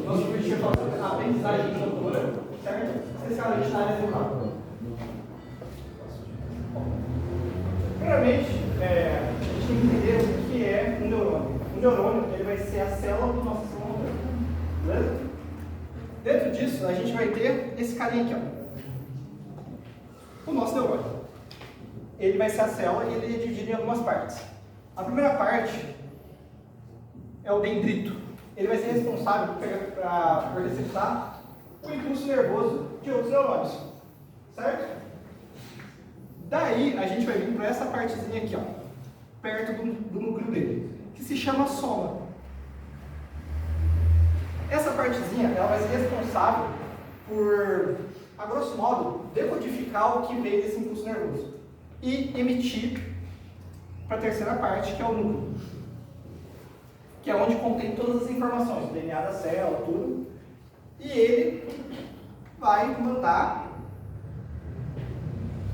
Nosso objetivo é fazer a aprendizagem motora, certo? Especialmente na área dental. Primeiramente, a gente tem que entender o que é um neurônio. Um neurônio ele vai ser a célula do nosso sistema motor. Beleza? Dentro disso, a gente vai ter esse carinha aqui, ó. O nosso neurônio. Ele vai ser a célula e ele é dividido em algumas partes. A primeira parte é o dendrito. Ele vai ser responsável por receptar o impulso nervoso de outros neurônios. Certo? Daí, a gente vai vir para essa partezinha aqui, ó, perto do núcleo dele, que se chama soma. Essa partezinha ela vai ser responsável por, a grosso modo, decodificar o que veio desse impulso nervoso e emitir para a terceira parte, que é o núcleo, que é onde contém todas as informações, o DNA da célula, tudo, e ele vai mandar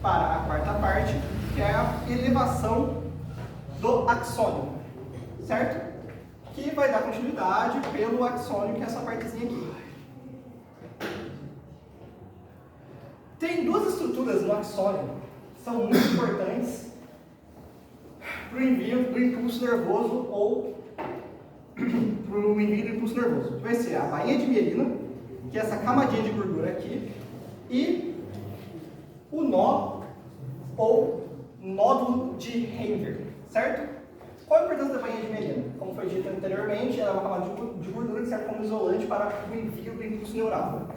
para a quarta parte, que é a elevação do axônio, certo? Que vai dar continuidade pelo axônio, que é essa partezinha aqui. Tem duas estruturas no axônio que são muito importantes para o envio do impulso nervoso ou para o envio do impulso nervoso. Que vai ser a bainha de mielina, que é essa camadinha de gordura aqui, e o nó ou nódulo de Henver, certo? Qual a importância da bainha de mielina? Como foi dito anteriormente, ela é uma camada de gordura que serve como isolante para o envio do impulso neural.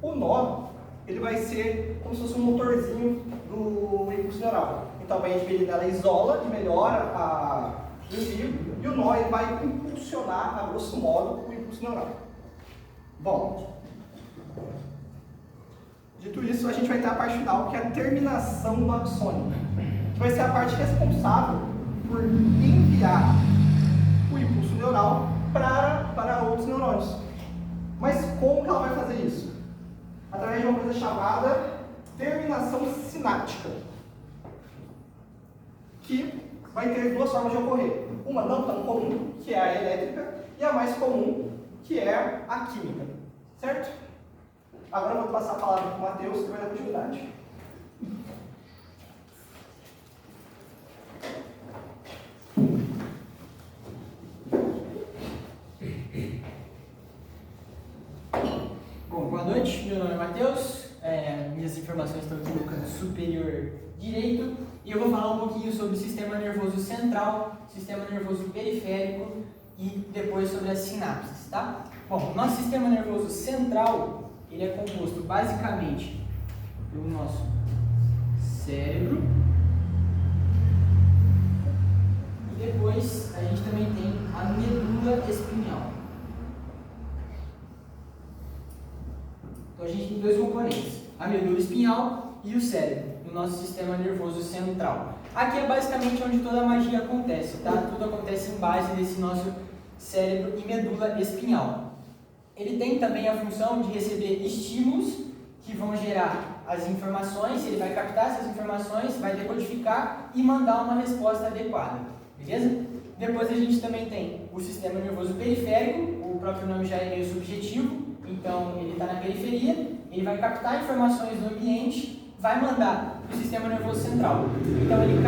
O nó, ele vai ser como se fosse um motorzinho do impulso neural. Então a bainha de mielina ela isola e melhora o envio, e o nó ele vai impulsionar, a grosso modo, o impulso neural. Bom, dito isso, a gente vai ter a parte final, que é a terminação do axônio, que vai ser a parte responsável por enviar o impulso neural para outros neurônios. Mas como que ela vai fazer isso? Através de uma coisa chamada terminação sináptica, que vai ter duas formas de ocorrer. Uma não tão comum, que é a elétrica, e a mais comum, que é a química. Certo? Agora eu vou passar a palavra para o Matheus, que vai dar continuidade. Bom, boa noite, meu nome é Matheus, minhas informações estão aqui no canto superior direito e eu vou falar um pouquinho sobre o sistema nervoso central, sistema nervoso periférico e depois sobre as sinapses, tá? Bom, o nosso sistema nervoso central, ele é composto basicamente pelo nosso cérebro e depois a gente também tem a medula espinhal. Então a gente tem dois componentes, a medula espinhal e o cérebro, no nosso sistema nervoso central. Aqui é basicamente onde toda a magia acontece, tá? Tudo acontece em base desse nosso cérebro e medula espinhal. Ele tem também a função de receber estímulos que vão gerar as informações, ele vai captar essas informações, vai decodificar e mandar uma resposta adequada, beleza? Depois a gente também tem o sistema nervoso periférico, o próprio nome já é meio subjetivo, então ele está na periferia, ele vai captar informações do ambiente, vai mandar para o sistema nervoso central. Então ele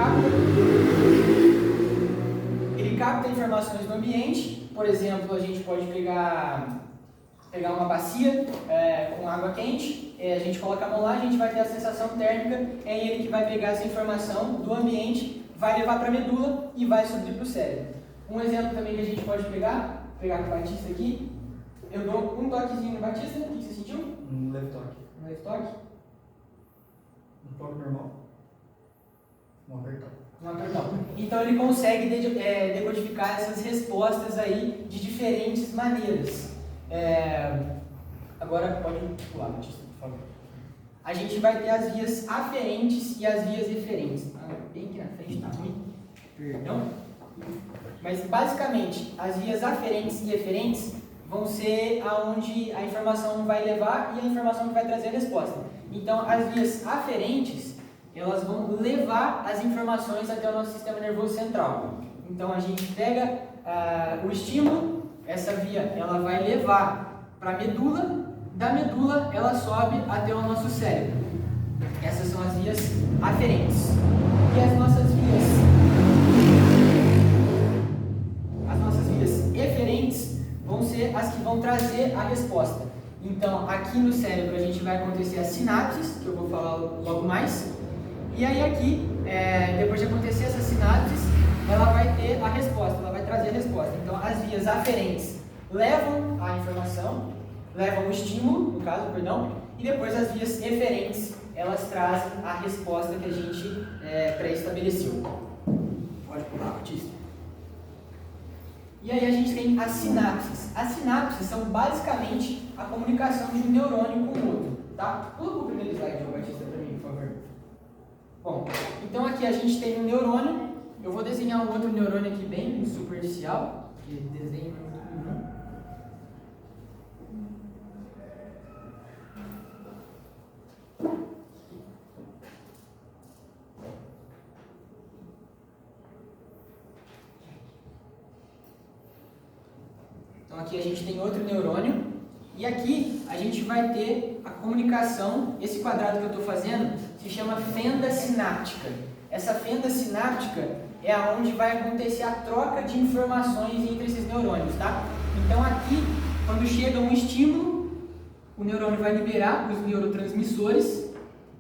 capta informações do ambiente, por exemplo, a gente pode pegar uma bacia com água quente, a gente coloca a mão lá, a gente vai ter a sensação térmica, é ele que vai pegar essa informação do ambiente, vai levar para a medula e vai subir para o cérebro. Um exemplo também que a gente pode pegar com o Batista aqui, eu dou um toquezinho no Batista, o que você sentiu? Um leve toque. Um leve toque? Um toque normal. Um apertão. Um apertão. Então ele consegue decodificar essas respostas aí de diferentes maneiras. Agora pode pular, Batista, por favor. A gente vai ter as vias aferentes e as vias eferentes. Bem aqui na frente, tá ruim. Perdão. Mas basicamente, as vias aferentes e eferentes vão ser aonde a informação vai levar e a informação que vai trazer a resposta. Então, as vias aferentes, elas vão levar as informações até o nosso sistema nervoso central. Então, a gente pega o estímulo, essa via ela vai levar para a medula, da medula ela sobe até o nosso cérebro. Essas são as vias aferentes. E as nossas vias eferentes vão ser as que vão trazer a resposta. Então, aqui no cérebro a gente vai acontecer as sinapses, que eu vou falar logo mais. E aí aqui, depois de acontecer essas sinapses, ela vai ter a resposta, ela vai trazer a resposta. Então, as vias aferentes levam a informação, levam o estímulo, no caso, perdão, e depois as vias eferentes, elas trazem a resposta que a gente pré-estabeleceu. Pode pular, Batista. E aí a gente tem as sinapses. As sinapses são basicamente a comunicação de um neurônio com o outro, tá? Pula o primeiro slide, Batista, para mim, por favor. Bom, então aqui a gente tem um neurônio. Eu vou desenhar um outro neurônio aqui bem superficial, que desenho Então aqui a gente tem outro neurônio e aqui a gente vai ter a comunicação. Esse quadrado que eu estou fazendo se chama fenda sináptica. Essa fenda sináptica é aonde vai acontecer a troca de informações entre esses neurônios, tá? Então aqui, quando chega um estímulo, o neurônio vai liberar os neurotransmissores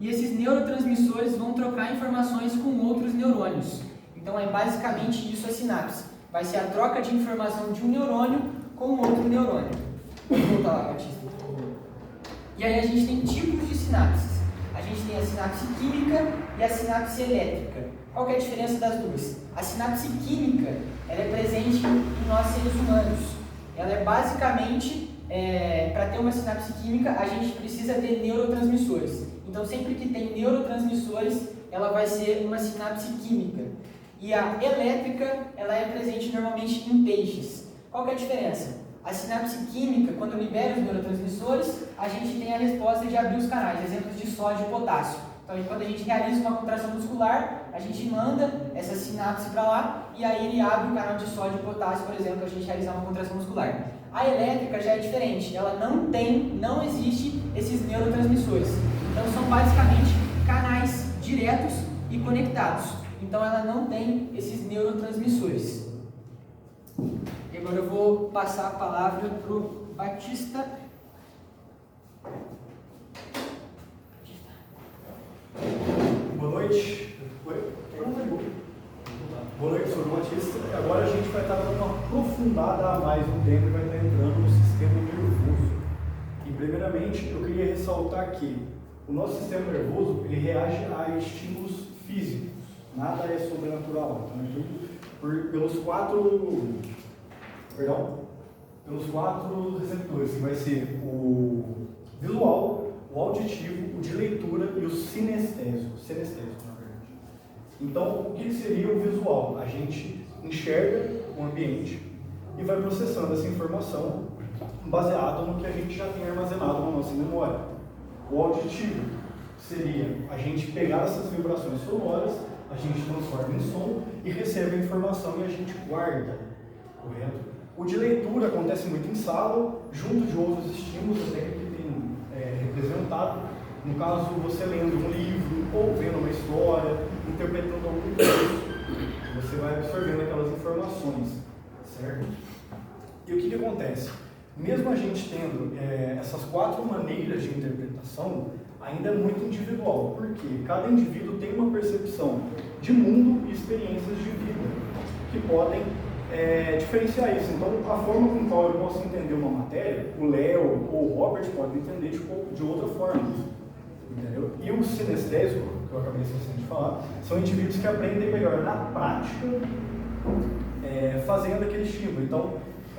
e esses neurotransmissores vão trocar informações com outros neurônios. Então é basicamente isso a sinapse. Vai ser a troca de informação de um neurônio com outro neurônio. Vamos voltar lá, Batista, por favor. E aí a gente tem tipos de sinapses. A gente tem a sinapse química e a sinapse elétrica. Qual que é a diferença das duas? A sinapse química, ela é presente em nós seres humanos. Ela é basicamente, para ter uma sinapse química, a gente precisa ter neurotransmissores. Então, sempre que tem neurotransmissores, ela vai ser uma sinapse química. E a elétrica, ela é presente normalmente em peixes. Qual que é a diferença? A sinapse química, quando libera os neurotransmissores, a gente tem a resposta de abrir os canais, exemplos de sódio e potássio. Então, quando a gente realiza uma contração muscular, a gente manda essa sinapse para lá e aí ele abre o canal de sódio e potássio, por exemplo, para a gente realizar uma contração muscular. A elétrica já é diferente, ela não existe esses neurotransmissores. Então, são basicamente canais diretos e conectados. Então, ela não tem esses neurotransmissores. E agora eu vou passar a palavra para o Batista. Boa noite. Boa noite, sou o Batista. Agora a gente vai estar dando uma aprofundada a mais no tempo e vai estar entrando no sistema nervoso. E primeiramente eu queria ressaltar que o nosso sistema nervoso ele reage a estímulos físicos. Nada é sobrenatural. Então é tudo pelos quatro receptores, que vai ser o visual, o auditivo, o de leitura e o sinestésico, na verdade. Então, o que seria o visual? A gente enxerga o ambiente e vai processando essa informação baseado no que a gente já tem armazenado na nossa memória. O auditivo seria a gente pegar essas vibrações sonoras, a gente transforma em som e recebe a informação e a gente guarda, correto? O de leitura acontece muito em sala, junto de outros estímulos, até que tem representado. No caso, você lendo um livro, ou vendo uma história, interpretando algum texto, você vai absorvendo aquelas informações, certo? E o que acontece? Mesmo a gente tendo essas quatro maneiras de interpretação, ainda é muito individual, porque cada indivíduo tem uma percepção de mundo e experiências de vida que podem diferenciar isso. Então, a forma com qual eu posso entender uma matéria, o Léo ou o Robert podem entender de outra forma. Entendeu? E o sinestésico, que eu acabei esquecendo de falar, são indivíduos que aprendem melhor na prática, fazendo aquele estímulo. Então,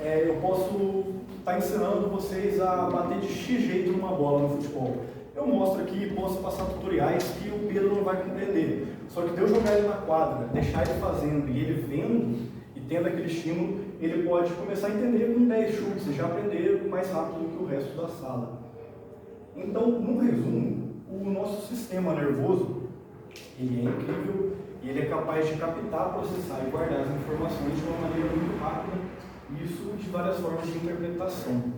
eu posso estar ensinando vocês a bater de X jeito numa bola no futebol. Eu mostro aqui, posso passar tutoriais que o Pedro não vai compreender. Só que de eu jogar ele na quadra, deixar ele fazendo e ele vendo, tendo aquele estímulo, ele pode começar a entender com 10 chutes e já aprender mais rápido do que o resto da sala. Então, no resumo, o nosso sistema nervoso, ele é incrível e ele é capaz de captar, processar e guardar as informações de uma maneira muito rápida Isso de várias formas de interpretação.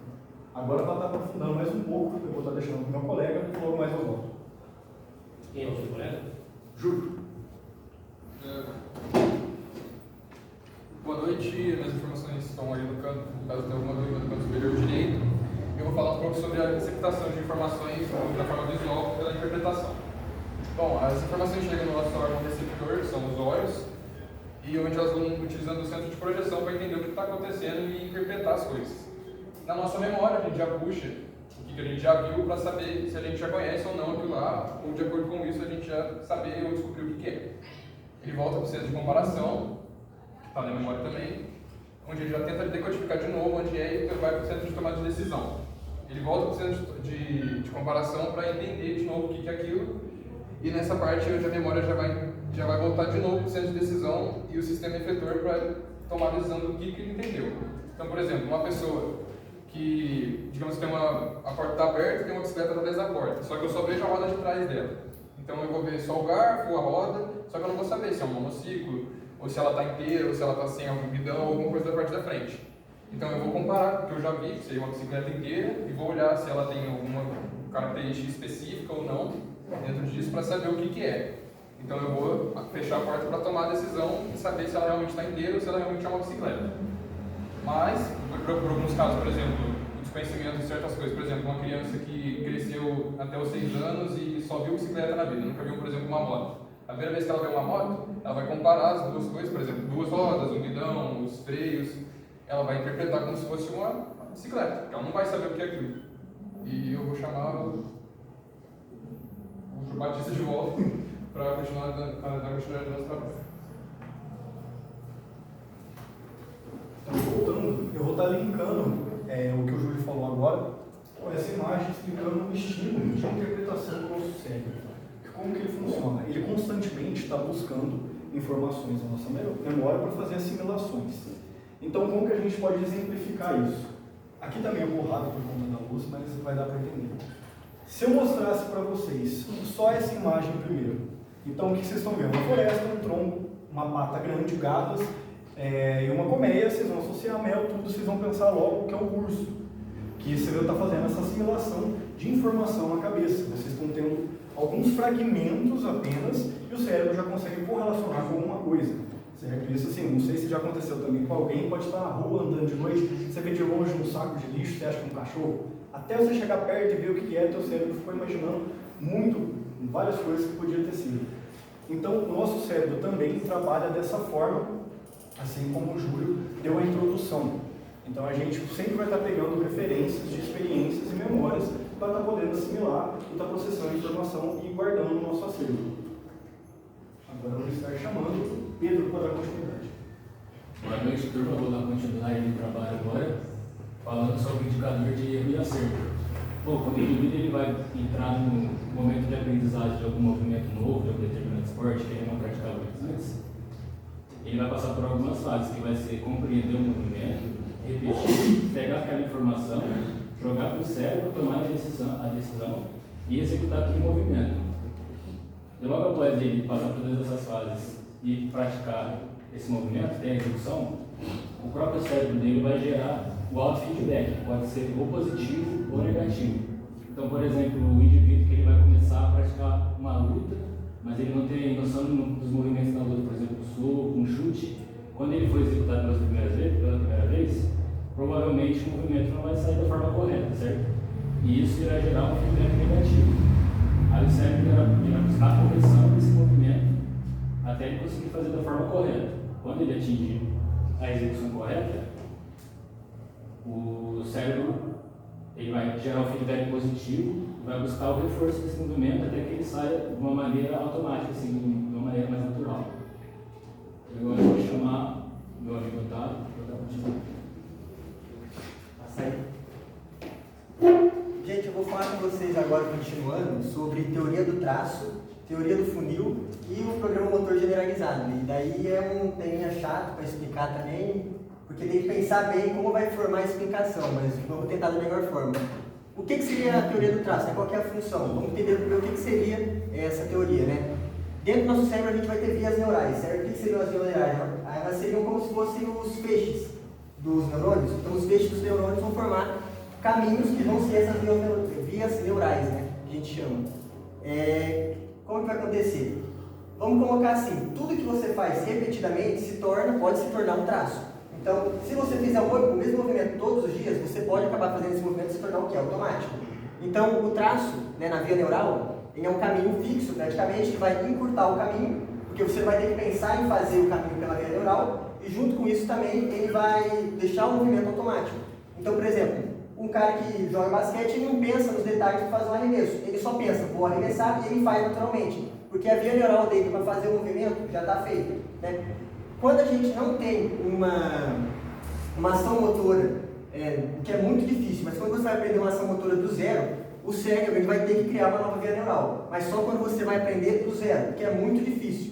Agora, para estar aprofundando mais um pouco, eu vou estar deixando com o meu colega e logo mais eu volto. Quem é o seu colega? Júlio. Boa noite, minhas informações estão ali no canto, caso tenha alguma dúvida no canto superior direito. Eu vou falar um pouco sobre a receptação de informações da forma visual pela interpretação. Bom, as informações chegam no nosso órgão receptor, que são os olhos, e onde elas vão utilizando o centro de projeção para entender o que está acontecendo e interpretar as coisas. Na nossa memória, a gente já puxa o que a gente já viu para saber se a gente já conhece ou não aquilo lá, ou de acordo com isso a gente já saber ou descobrir o que é. Ele volta para o centro de comparação, que está na memória também, onde ele já tenta decodificar de novo onde é e vai para o centro de tomada de decisão. Ele volta para o centro de comparação para entender de novo o que é aquilo, e nessa parte onde a memória já vai voltar de novo para o centro de decisão e o sistema efetor para tomar a decisão do que ele entendeu. Então, por exemplo, uma pessoa que, digamos que a porta está aberta e tem uma bicicleta atrás da porta, só que eu só vejo a roda de trás dela. Então eu vou ver só o garfo, a roda, só que eu não vou saber se é um monociclo, ou se ela está inteira, ou se ela está sem algum guidão, ou alguma coisa da parte da frente. Então eu vou comparar com o que eu já vi, que seria uma bicicleta inteira, e vou olhar se ela tem alguma característica específica ou não dentro disso para saber o que é. Então eu vou fechar a porta para tomar a decisão e saber se ela realmente está inteira ou se ela realmente é uma bicicleta. Mas, por alguns casos, por exemplo, o desconhecimento de certas coisas, por exemplo, uma criança que cresceu até os 6 anos e só viu bicicleta na vida, nunca viu, por exemplo, uma moto. A primeira vez que ela vê uma moto, ela vai comparar as duas coisas, por exemplo, duas rodas, um guidão, os freios, ela vai interpretar como se fosse uma bicicleta, porque ela não vai saber o que é aquilo. E eu vou chamar o Batista de volta para continuar dando continuidade do nosso trabalho. Então, voltando, eu vou estar linkando o que o Júlio falou agora com essa imagem explicando o estímulo de interpretação do nosso cérebro. Como que ele funciona? Ele constantemente está buscando informações na nossa memória para fazer assimilações. Então, como que a gente pode exemplificar isso? Aqui está meio borrado por conta da luz, mas vai dar para entender. Se eu mostrasse para vocês só essa imagem primeiro, então o que vocês estão vendo? Uma floresta, um tronco, uma pata grande, gatas e uma colmeia, vocês vão associar mel, tudo, vocês vão pensar logo que é um urso. Que você está fazendo essa assimilação de informação na cabeça. Vocês estão tendo alguns fragmentos apenas e o cérebro já consegue correlacionar com alguma coisa. Certo? Isso assim, não sei se já aconteceu também com alguém, pode estar na rua andando de noite, você vê de longe um saco de lixo, você acha que é um cachorro. Até você chegar perto e ver o que é, teu cérebro ficou imaginando várias coisas que podia ter sido. Então, o nosso cérebro também trabalha dessa forma, assim como o Júlio deu a introdução. Então, a gente sempre vai estar pegando referências de experiências e memórias para estar podendo assimilar e estar processando a informação e guardando no nosso acervo. Agora, eu vou estar chamando Pedro para dar continuidade. Boa noite, turma. Vou dar continuidade no trabalho agora, falando sobre o indicador de erro e acerto. Como indivíduo, ele vai entrar no momento de aprendizagem de algum movimento novo, de algum determinado esporte que ele não praticava antes. Ele vai passar por algumas fases, que vai ser compreender o movimento, repetir, pegar aquela informação, jogar para o cérebro, tomar a decisão e executar aquele movimento. E logo após ele passar por todas essas fases e praticar esse movimento, ter a execução, o próprio cérebro dele vai gerar o auto-feedback, que pode ser ou positivo ou negativo. Então, por exemplo, o indivíduo que ele vai começar a praticar uma luta, mas ele não tem noção dos movimentos da luta, por exemplo, um soco, um chute, quando ele for executado pela primeira vez, provavelmente o movimento não vai sair da forma correta, certo? E isso irá gerar um feedback negativo. Aí o cérebro irá buscar a correção desse movimento até ele conseguir fazer da forma correta. Quando ele atingir a execução correta, o cérebro ele vai gerar um feedback positivo, vai buscar o reforço desse movimento até que ele saia de uma maneira automática, assim, de uma maneira mais natural. Eu agora vou chamar meu amigo Otávio para dar continuidade. Passa aí. Gente, eu vou falar com vocês agora, continuando, sobre teoria do traço, teoria do funil e o programa motor generalizado. E daí é um teminha chato para explicar também, porque tem que pensar bem como vai formar a explicação, mas vamos tentar da melhor forma. O que seria a teoria do traço? Qual que é a função? Vamos entender o que seria essa teoria, né? Dentro do nosso cérebro a gente vai ter vias neurais, certo? O que seriam as vias neurais? Elas seriam como se fossem os feixes dos neurônios, então os feixes dos neurônios vão formar caminhos que vão ser essas vias neurais, né, que a gente chama. Como que vai acontecer? Vamos colocar assim, tudo que você faz repetidamente pode se tornar um traço. Então, se você fizer o mesmo movimento todos os dias, você pode acabar fazendo esse movimento se tornar o que? Automático. Então, o traço, né, na via neural, ele é um caminho fixo, praticamente, que vai encurtar o caminho, porque você vai ter que pensar em fazer o caminho pela via neural, e junto com isso também, ele vai deixar o movimento automático. Então, por exemplo, um cara que joga basquete, ele não pensa nos detalhes de fazer um arremesso, ele só pensa, vou arremessar, e ele faz naturalmente, porque a via neural dele para fazer o movimento já está feita, né? Quando a gente não tem uma ação motora, que é muito difícil, mas quando você vai aprender uma ação motora do zero, o cérebro ele vai ter que criar uma nova via neural, mas só quando você vai aprender do zero, que é muito difícil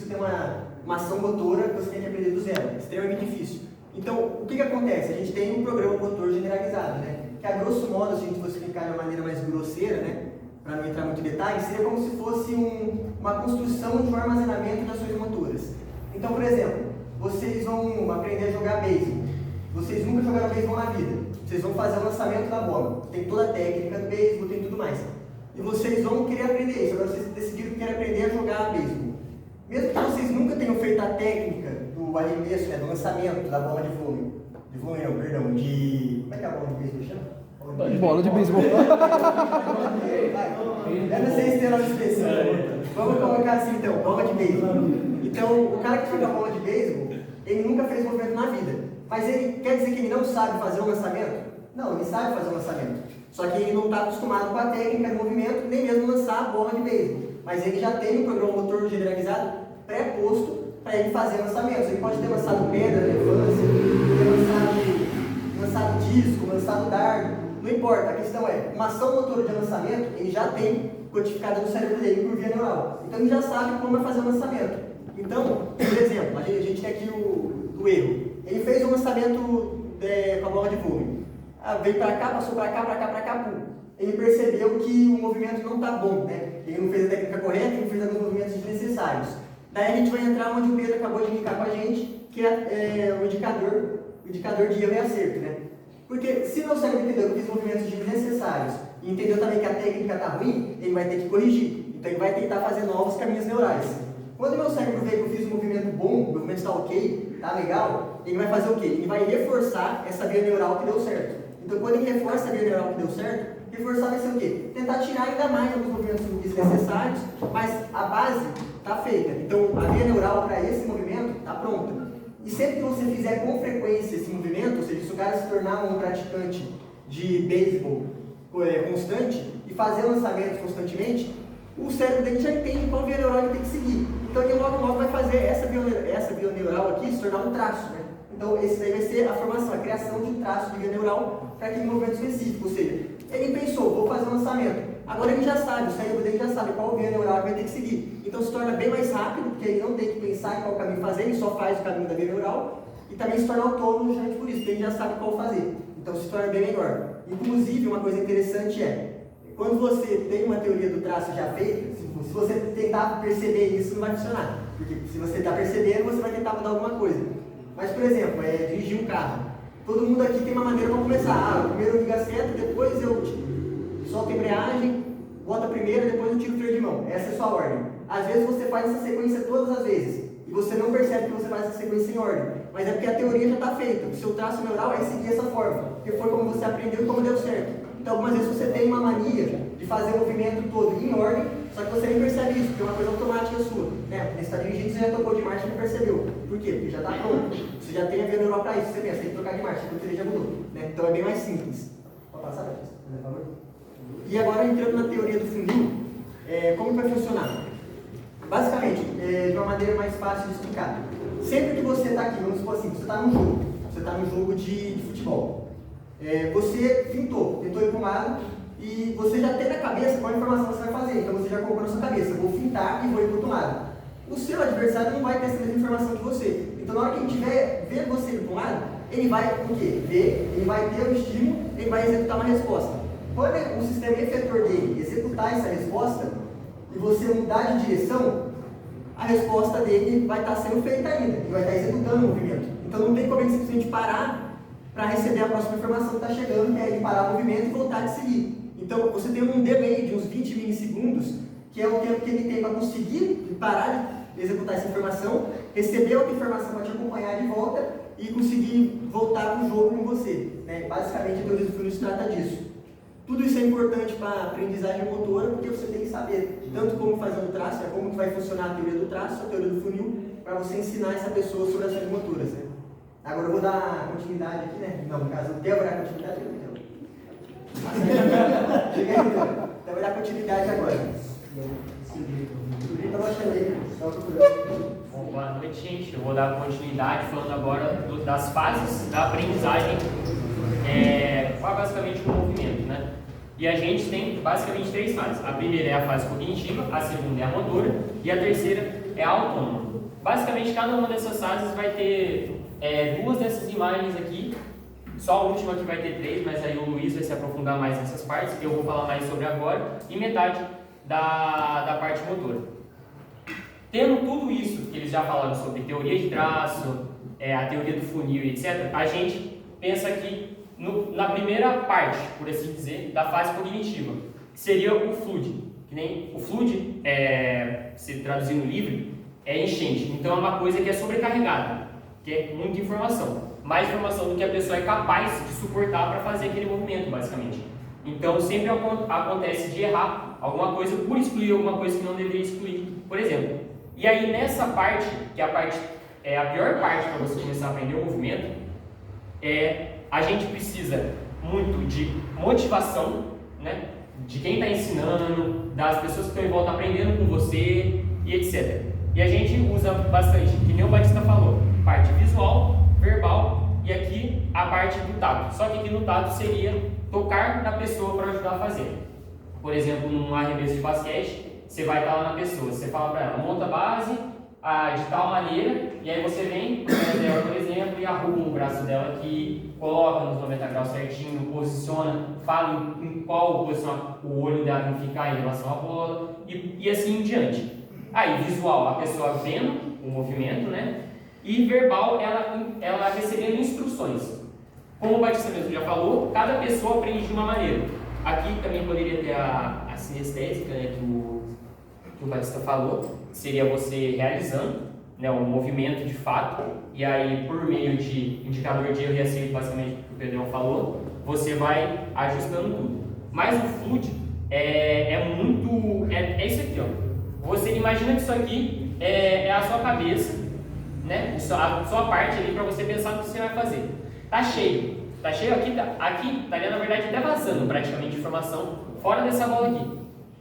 ter uma ação motora que você tem que aprender do zero, é extremamente difícil. Então, o que acontece? A gente tem um programa motor generalizado, né? Que a grosso modo, se a gente fosse explicar de uma maneira mais grosseira, né? Para não entrar muito em detalhes, seria como se fosse uma construção de um armazenamento de ações motoras. Então, por exemplo, vocês vão aprender a jogar beisebol. Vocês nunca jogaram beisebol na vida. Vocês vão fazer o lançamento da bola. Tem toda a técnica do beisebol, tem tudo mais. E vocês vão querer aprender isso. Agora vocês decidiram que querem aprender a jogar beisebol. Mesmo que vocês nunca tenham feito a técnica do arremesso, né, do lançamento da bola de vôlei. Como é que é a bola de beisebol chama? Bola de beisebol. Eu não sei se tem nome específico. Vamos colocar assim então, bola de beisebol. Então, o cara que joga bola de beisebol, ele nunca fez movimento na vida. Mas ele quer dizer que ele não sabe fazer o lançamento? Não, ele sabe fazer o lançamento. Só que ele não está acostumado com a técnica do movimento, nem mesmo lançar a bola de beisebol. Mas ele já tem um programa motor generalizado pré-posto para ele fazer lançamentos. Ele pode ter lançado pedra na infância, ter lançado disco, lançado dardo. Não importa, a questão é, uma ação motora de lançamento, ele já tem codificada no cérebro dele por via neural. Então ele já sabe como é fazer o lançamento. Então, por exemplo, a gente tem aqui o erro. Ele fez um lançamento com a bola de vôlei. Veio para cá, passou para cá, pum. Ele percebeu que o movimento não está bom, né? Ele não fez a técnica correta, ele fez alguns movimentos desnecessários. Daí a gente vai entrar onde o Pedro acabou de indicar com a gente, que é o indicador de erro e acerto, né? Porque se meu cérebro entendeu que eu fiz movimentos desnecessários e entendeu também que a técnica está ruim, ele vai ter que corrigir. Então ele vai tentar fazer novos caminhos neurais. Quando meu cérebro vê que eu fiz um movimento bom, o movimento está ok, está legal, ele vai fazer o quê? Ele vai reforçar essa via neural que deu certo. Então quando ele reforça a via neural que deu certo, reforçar vai ser o quê? Tentar tirar ainda mais alguns movimentos desnecessários, mas a base está feita. Então a via neural para esse movimento está pronta. E sempre que você fizer com frequência esse movimento, ou seja, se o cara se tornar um praticante de beisebol constante e fazer lançamentos constantemente, o cérebro dele já entende qual via neural ele tem que seguir. Então ele logo vai fazer essa via neural aqui se tornar um traço, né? Então esse daí vai ser a formação, a criação de um traço de via neural para aquele movimento específico. Ou seja, ele pensou, vou fazer um lançamento. Agora ele já sabe, o cérebro dele já sabe qual via neural ele vai ter que seguir. Então se torna bem mais rápido, porque ele não tem que pensar em qual caminho fazer, ele só faz o caminho da via neural. E também se torna autônomo justamente por isso, porque ele já sabe qual fazer. Então se torna bem melhor. Inclusive, uma coisa interessante quando você tem uma teoria do traço já feita, se você tentar perceber isso, não vai funcionar. Porque se você está percebendo, você vai tentar mudar alguma coisa. Mas, por exemplo, dirigir um carro. Todo mundo aqui tem uma maneira para começar. Primeiro eu ligo a seta, depois eu solto a embreagem, boto a primeira, depois eu tiro o freio de mão. Essa é a sua ordem. Às vezes você faz essa sequência todas as vezes. E você não percebe que você faz essa sequência em ordem. Mas é porque a teoria já está feita. O seu traço neural é seguir essa forma. Porque foi como você aprendeu e como deu certo. Então, algumas vezes você tem uma mania de fazer o movimento todo em ordem, só que você nem percebe isso, porque é uma coisa automática sua. Né? Você está dirigindo, você já tocou de marcha e não percebeu. Por quê? Porque já está pronto. Você já tem a via neural para isso. Você pensa, tem que trocar de marcha, porque ele já mudou. Né? Então é bem mais simples. Pode passar, por favor? E agora, entrando na teoria do funil, como vai funcionar? Basicamente, de uma maneira mais fácil de explicar. Sempre que você está aqui, vamos supor assim, você está num jogo. Você está num jogo de futebol. Você tentou ir para um lado e você já tem na cabeça qual informação você vai fazer. Então você já colocou na sua cabeça, vou fintar e vou ir para o outro lado. O seu adversário não vai ter essa mesma informação que você. Então na hora que ele tiver ver você ir para um lado, ele vai o quê? Ver, ele vai ter o estímulo, ele vai executar uma resposta. Quando o sistema efetor dele executar essa resposta e você mudar de direção, a resposta dele vai estar sendo feita ainda, ele vai estar executando o movimento. Então não tem como ele simplesmente parar para receber a próxima informação que está chegando, que é de parar o movimento e voltar a seguir. Então, você tem um delay de uns 20 milissegundos, que é o tempo que ele tem para conseguir parar de executar essa informação, receber outra informação para te acompanhar de volta e conseguir voltar para o jogo com você. Né? Basicamente, a teoria do funil se trata disso. Tudo isso é importante para a aprendizagem motora, porque você tem que saber tanto como fazer o traço, como que vai funcionar a teoria do traço, a teoria do funil, para você ensinar essa pessoa sobre as ações motoras. Né? Agora eu vou dar continuidade aqui, né? Não, no caso, o Theo vai dar continuidade. Chega aí, Theo vai dar continuidade agora. Bom, boa noite, gente. Eu vou dar continuidade falando agora das fases da aprendizagem, basicamente o movimento, né? E a gente tem basicamente 3 fases. A primeira é a fase cognitiva, a segunda é a motora e a terceira é a autônoma. Basicamente, cada uma dessas fases vai ter 2 dessas imagens aqui. Só a última que vai ter 3, mas aí o Luiz vai se aprofundar mais nessas partes. Eu vou falar mais sobre agora. E metade da parte motora. Tendo tudo isso que eles já falaram sobre teoria de traço, a teoria do funil, etc., a gente pensa aqui na primeira parte, por assim dizer, da fase cognitiva, que seria o FLUD. Que nem o FLUD, se traduzir no livro, é enchente. Então é uma coisa que é sobrecarregada, que é muita informação. Mais informação do que a pessoa é capaz de suportar para fazer aquele movimento, basicamente. Então sempre acontece de errar alguma coisa por excluir alguma coisa que não deveria excluir, por exemplo. E aí nessa parte, que é a pior parte para você começar a aprender o movimento, a gente precisa muito de motivação, né? De quem está ensinando, das pessoas que estão em volta aprendendo com você e etc. E a gente usa bastante, que nem o Batista falou, parte visual, verbal e aqui a parte do tato. Só que aqui no tato seria tocar na pessoa para ajudar a fazer. Por exemplo, num arremesso de basquete, você vai estar lá na pessoa, você fala para ela, monta a base de tal maneira, e aí você vem, dela, por exemplo, e arruma o braço dela aqui, coloca nos 90 graus certinho, posiciona, fala em qual posição o olho dela tem que ficar em relação à bola, e assim em diante. Aí, visual, a pessoa vendo o movimento, né? E verbal, ela recebendo instruções. Como o Batista mesmo já falou, cada pessoa aprende de uma maneira. Aqui também poderia ter a sinestésica, né, que o Batista falou, seria você realizando, né, o movimento de fato, e aí por meio de indicador de erro e acerto, basicamente o que o Pedrão falou, você vai ajustando tudo. Mas o FLUD é isso aqui, ó. Você imagina que isso aqui é a sua cabeça, né, a sua parte ali para você pensar no que você vai fazer. Tá cheio aqui, estaria na verdade até vazando praticamente informação fora dessa bola aqui.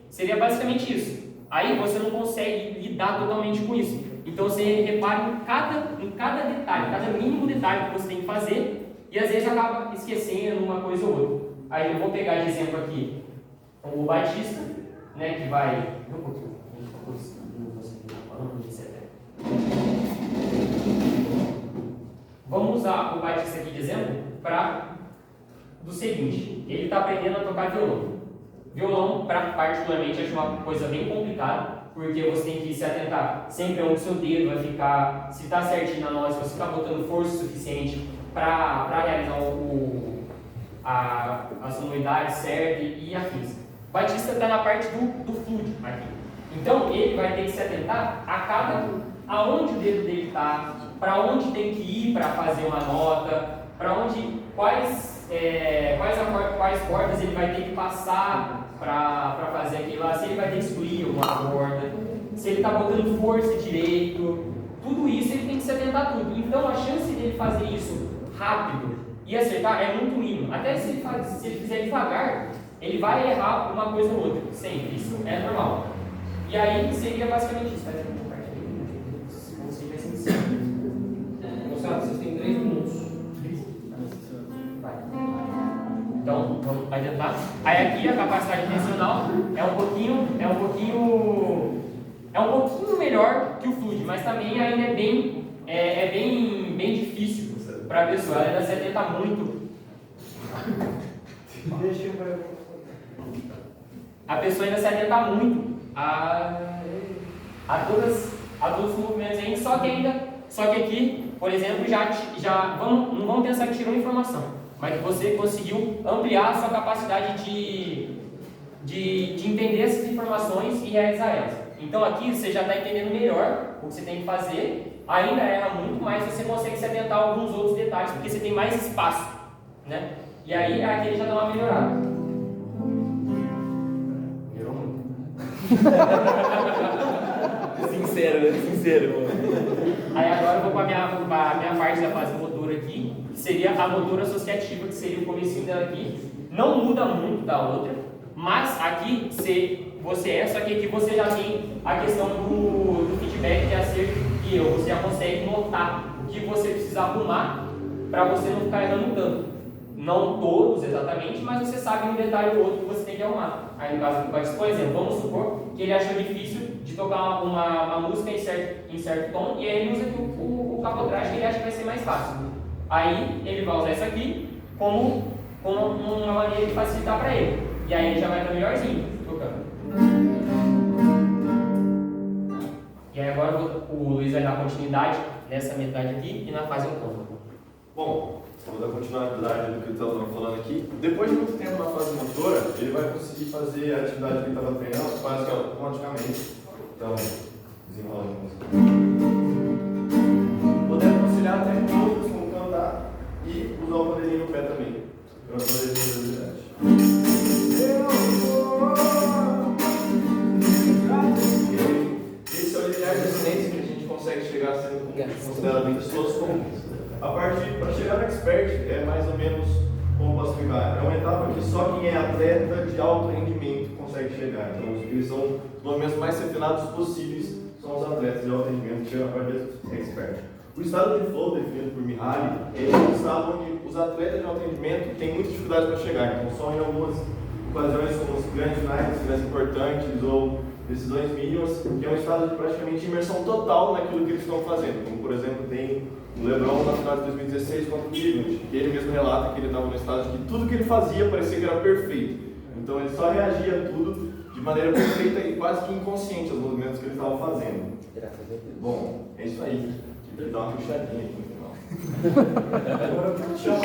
Seria basicamente isso. Aí você não consegue lidar totalmente com isso. Então você repara em cada detalhe, cada mínimo detalhe que você tem que fazer e às vezes acaba esquecendo uma coisa ou outra. Aí eu vou pegar de exemplo aqui o Batista, né, que vai... Vamos usar o Batista aqui de exemplo do seguinte, ele está aprendendo a tocar violão. Violão, particularmente, acho uma coisa bem complicada, porque você tem que se atentar sempre onde o seu dedo vai ficar, se está certinho na nota, se você está botando força suficiente para realizar a sonoridade certa e afins. O Batista está na parte do FLUD aqui. Então, ele vai ter que se atentar aonde o dedo dele está, para onde tem que ir para fazer uma nota, quais cordas ele vai ter que passar para fazer aquilo lá, se ele vai ter que excluir alguma corda, se ele está botando força direito, tudo isso ele tem que se atentar a tudo. Então a chance dele fazer isso rápido e acertar é muito mínima. Até se ele fizer devagar, ele vai errar uma coisa ou outra, sempre, isso é normal. E aí seria basicamente isso. Moçada, vocês têm 3 minutos. Então, vamos adiantar. Aí aqui a capacidade intencional é um pouquinho melhor que o FLUD, mas também ainda é bem difícil para a pessoa. Ela ainda se atenta muito. A pessoa ainda se atenta muito a todos os movimentos ainda, só que aqui por exemplo, não vamos pensar que tirou informação, mas que você conseguiu ampliar a sua capacidade de entender essas informações e realizar elas. Então aqui você já está entendendo melhor o que você tem que fazer, ainda erra muito, mas você consegue se atentar a alguns outros detalhes, porque você tem mais espaço, né? E aí aqui ele já dá uma melhorada. Melhorou muito. Sincero, né? Sincero, mano. Aí agora eu vou para a minha parte da fase motora aqui, que seria a motora associativa, que seria o comecinho dela aqui. Não muda muito da outra, mas aqui só que aqui você já tem a questão do feedback de acerto e erro. Você já consegue notar o que você precisa arrumar para você não ficar errando tanto. Não todos exatamente, mas você sabe um detalhe ou outro que você tem que arrumar. Aí no caso do Batista, por exemplo, vamos supor que ele achou difícil de tocar uma música em certo tom, e aí ele usa aqui o capotraste que ele acha que vai ser mais fácil. Aí ele vai usar isso aqui como uma maneira de facilitar para ele. E aí ele já vai estar melhorzinho tocando. E aí agora o Luiz vai dar continuidade nessa metade aqui e na fase autônoma. Bom, vou dar continuidade do que eu estava falando aqui. Depois de muito tempo na fase motora, ele vai conseguir fazer a atividade que ele estava treinando quase que automaticamente. Então, desenrolando a música. Podendo conciliar até com outras, como cantar e usar o bandeirinho no pé também, para poder ter habilidade. Esse é o limiar de excelência que a gente consegue chegar sendo consideradamente pessoas comuns. A parte para chegar no expert é mais ou menos, como posso explicar, é uma etapa que só quem é atleta de alto rendimento consegue chegar. Então, eles são os movimentos mais refinados possíveis, são os atletas de alto rendimento que chegam a parte de expert. O estado de flow, definido por Mihaly, é um estado onde os atletas de alto rendimento têm muita dificuldade para chegar. Então, só em algumas ocasiões, como os grandes finais, decisões importantes ou decisões mínimas, que é um estado de praticamente imersão total naquilo que eles estão fazendo. Como, por exemplo, tem o LeBron na final de 2016 contra o Cleveland, que ele mesmo relata que ele estava no estado de que tudo que ele fazia parecia que era perfeito. Então ele só reagia a tudo de maneira perfeita e quase que inconsciente aos movimentos que ele estava fazendo. Bom, é isso aí. Tive que dar uma puxadinha aqui no final. Agora eu vou te chamar